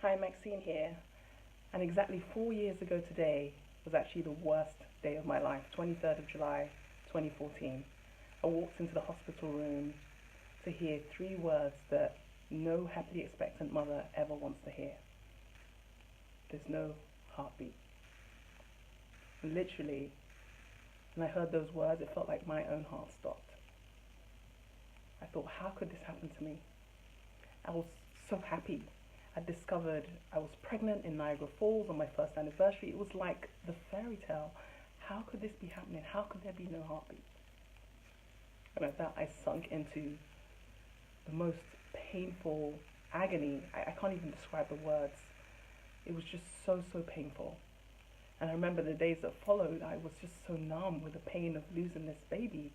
Hi, Maxine here. And exactly 4 years ago today was actually the worst day of my life, 23rd of July, 2014. I walked into the hospital room to hear three words that no happily expectant mother ever wants to hear. There's no heartbeat. And literally, when I heard those words, it felt like my own heart stopped. I thought, how could this happen to me? I was so happy. I discovered I was pregnant in Niagara Falls on my first anniversary. It was like the fairy tale. How could this be happening? How could there be no heartbeat? And at that, I sunk into the most painful agony. I can't even describe the words. It was just so painful. And I remember the days that followed, I was just so numb with the pain of losing this baby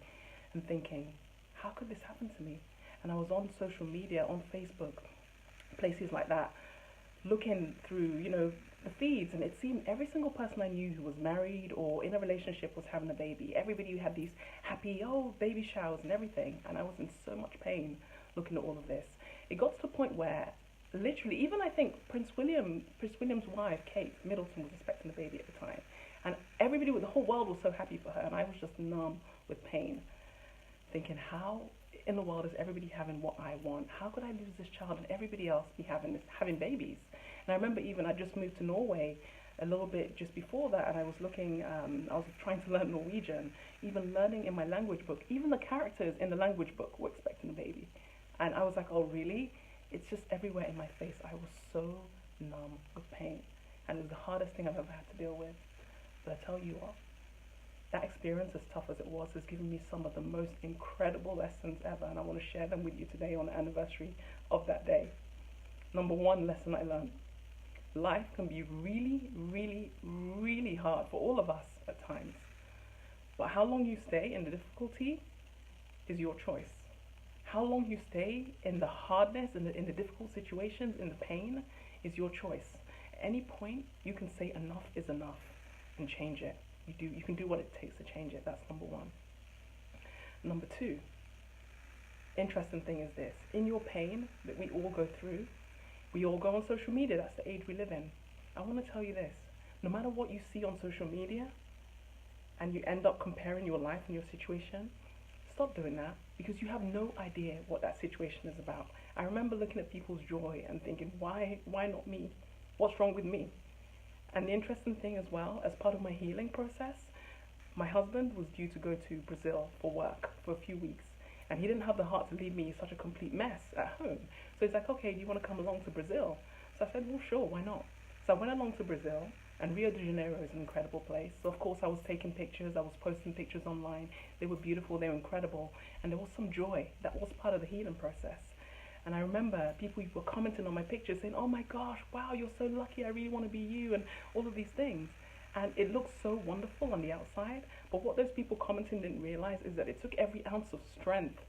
and thinking, how could this happen to me? And I was on social media, on Facebook, places like that, looking through, the feeds, and it seemed every single person I knew who was married or in a relationship was having a baby. Everybody who had these happy, baby showers and everything, and I was in so much pain looking at all of this. It got to the point where, literally, even I think Prince William's wife, Kate Middleton, was expecting a baby at the time, and everybody, the whole world was so happy for her, and I was just numb with pain, thinking, how in the world is everybody having what I want? How could I lose this child and everybody else be having babies? And I remember even I just moved to Norway a little bit just before that, and I was looking, I was trying to learn Norwegian, even learning in my language book. Even the characters in the language book were expecting a baby. And I was like, oh really? It's just everywhere in my face. I was so numb with pain. And it was the hardest thing I've ever had to deal with. But I tell you what, that experience, as tough as it was, has given me some of the most incredible lessons ever, and I want to share them with you today on the anniversary of that day. Number one lesson I learned: life can be really hard for all of us at times, but how long you stay in the difficulty is your choice. How long you stay in the hardness, in the difficult situations, in the pain, is your choice. At any point, you can say enough is enough and change it. You can do what it takes to change it. That's number one. Number two, interesting thing is this: in your pain that we all go through, we all go on social media. That's the age we live in. I want to tell you this: no matter what you see on social media, and you end up comparing your life and your situation, stop doing that, because you have no idea what that situation is about. I remember looking at people's joy and thinking, why not me? What's wrong with me? And the interesting thing as well, as part of my healing process, my husband was due to go to Brazil for work for a few weeks, and he didn't have the heart to leave me such a complete mess at home. So he's like, okay, do you want to come along to Brazil? So I said, well, sure, why not? So I went along to Brazil, and Rio de Janeiro is an incredible place. So of course I was taking pictures, I was posting pictures online. They were beautiful, they were incredible, and there was some joy. That was part of the healing process. And I remember people were commenting on my pictures saying, oh my gosh, wow, you're so lucky, I really want to be you, and all of these things. And it looked so wonderful on the outside, but what those people commenting didn't realize is that it took every ounce of strength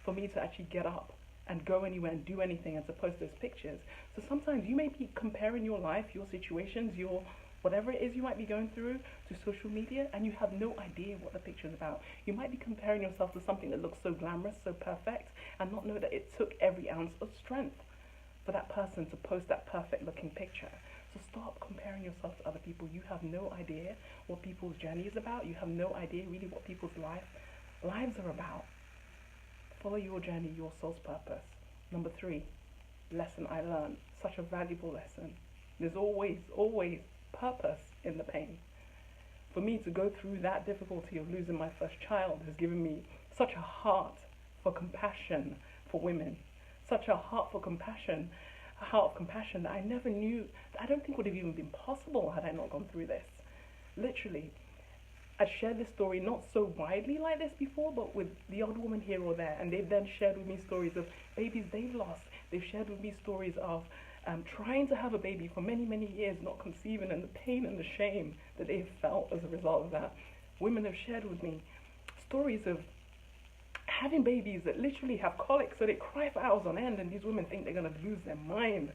for me to actually get up and go anywhere and do anything and to post those pictures. So sometimes you may be comparing your life, your situations, your whatever it is you might be going through to social media, and you have no idea what the picture is about. You might be comparing yourself to something that looks so glamorous, so perfect, and not know that it took every ounce of strength for that person to post that perfect looking picture. So stop comparing yourself to other people. You have no idea what people's journey is about. You have no idea really what people's lives are about. Follow your journey, your soul's purpose. Number three, lesson I learned, such a valuable lesson. There's always purpose in the pain. For me to go through that difficulty of losing my first child has given me such a heart for compassion for women, such a heart of compassion that I never knew, I don't think would have even been possible had I not gone through this. Literally, I'd shared this story not so widely like this before, but with the odd woman here or there, and they've then shared with me stories of babies they've lost. They've shared with me stories of trying to have a baby for many years, not conceiving, and the pain and the shame that they've felt as a result of that. Women have shared with me stories of having babies that literally have colic, so they cry for hours on end, and these women think they're going to lose their mind.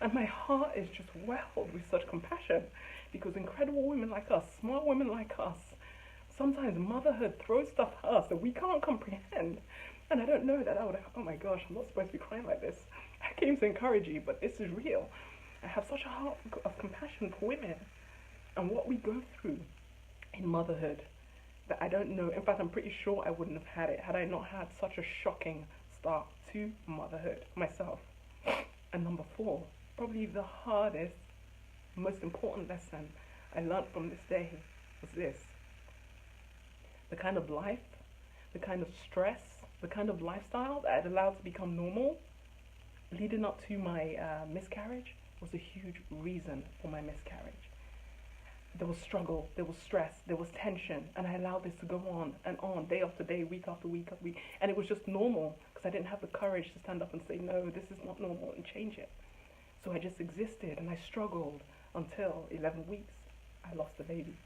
And my heart is just welled with such compassion, because incredible women like us, smart women like us, sometimes motherhood throws stuff at us that we can't comprehend. And I don't know that I would have, oh my gosh, I'm not supposed to be crying like this. I came to encourage you, but this is real. I have such a heart of compassion for women and what we go through in motherhood that I don't know. In fact, I'm pretty sure I wouldn't have had it had I not had such a shocking start to motherhood myself. And number four, probably the hardest, most important lesson I learned from this day was this: the kind of life, the kind of stress, the kind of lifestyle that I'd allowed to become normal leading up to my miscarriage was a huge reason for my miscarriage. There was struggle, there was stress, there was tension, and I allowed this to go on, day after day, week after week after week, and it was just normal because I didn't have the courage to stand up and say, no, this is not normal, and change it. So I just existed, and I struggled until 11 weeks, I lost the baby.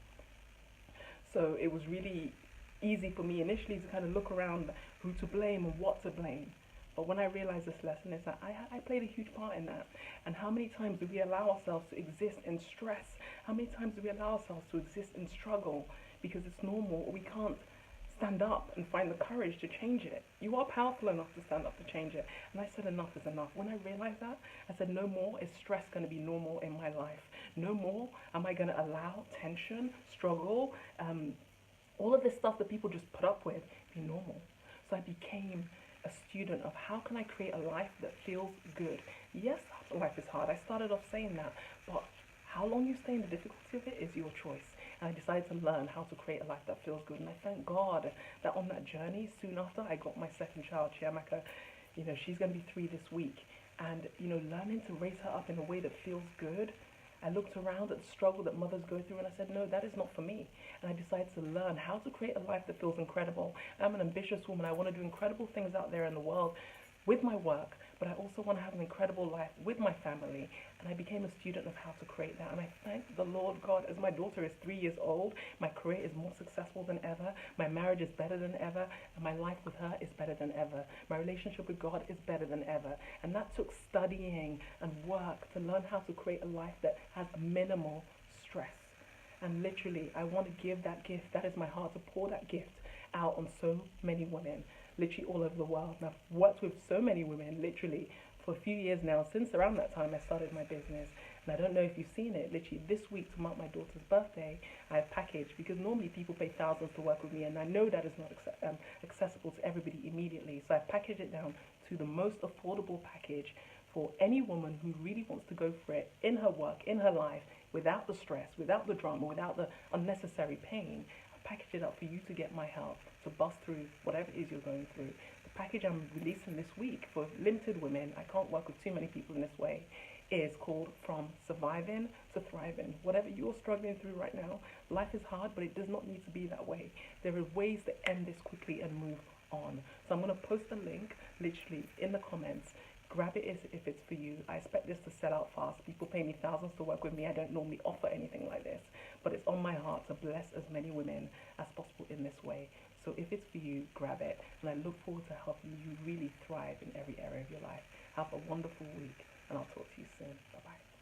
So it was really easy for me initially to kind of look around who to blame and what to blame. But when I realized this lesson is that I played a huge part in that. And how many times do we allow ourselves to exist in stress? How many times do we allow ourselves to exist in struggle because it's normal, or we can't stand up and find the courage to change it? You are powerful enough to stand up to change it. And I said enough is enough. When I realized that, I said no more is stress going to be normal in my life. No more am I going to allow tension, struggle, all of this stuff that people just put up with be normal. So I became a student of how can I create a life that feels good. Yes, life is hard. I started off saying that, but how long you stay in the difficulty of it is your choice. And I decided to learn how to create a life that feels good. And I thank God that on that journey, soon after I got my second child, Chiamaka, she's going to be 3 this week. And, learning to raise her up in a way that feels good, I looked around at the struggle that mothers go through and I said, no, that is not for me. And I decided to learn how to create a life that feels incredible. I'm an ambitious woman. I want to do incredible things out there in the world with my work, but I also want to have an incredible life with my family. And I became a student of how to create that. And I thank the Lord God, as my daughter is 3 years old, my career is more successful than ever, my marriage is better than ever, and my life with her is better than ever. My relationship with God is better than ever. And that took studying and work to learn how to create a life that has minimal stress. And literally, I want to give that gift. That is my heart, to pour that gift out on so many women, literally all over the world. And I've worked with so many women, literally, for a few years now. Since around that time, I started my business. And I don't know if you've seen it, literally this week to mark my daughter's birthday, I have packaged, because normally people pay thousands to work with me, and I know that is not accessible to everybody immediately. So I've packaged it down to the most affordable package for any woman who really wants to go for it in her work, in her life, without the stress, without the drama, without the unnecessary pain. I've packaged it up for you to get my help to bust through whatever it is you're going through. The package I'm releasing this week for limited women, I can't work with too many people in this way, is called From Surviving to Thriving. Whatever you're struggling through right now, life is hard, but it does not need to be that way. There are ways to end this quickly and move on. So I'm going to post a link literally in the comments. Grab it if it's for you. I expect this to sell out fast. People pay me thousands to work with me. I don't normally offer anything like this, but it's on my heart to bless as many women as possible in this way. So if it's for you, grab it. And I look forward to helping you really thrive in every area of your life. Have a wonderful week, and I'll talk to you soon. Bye-bye.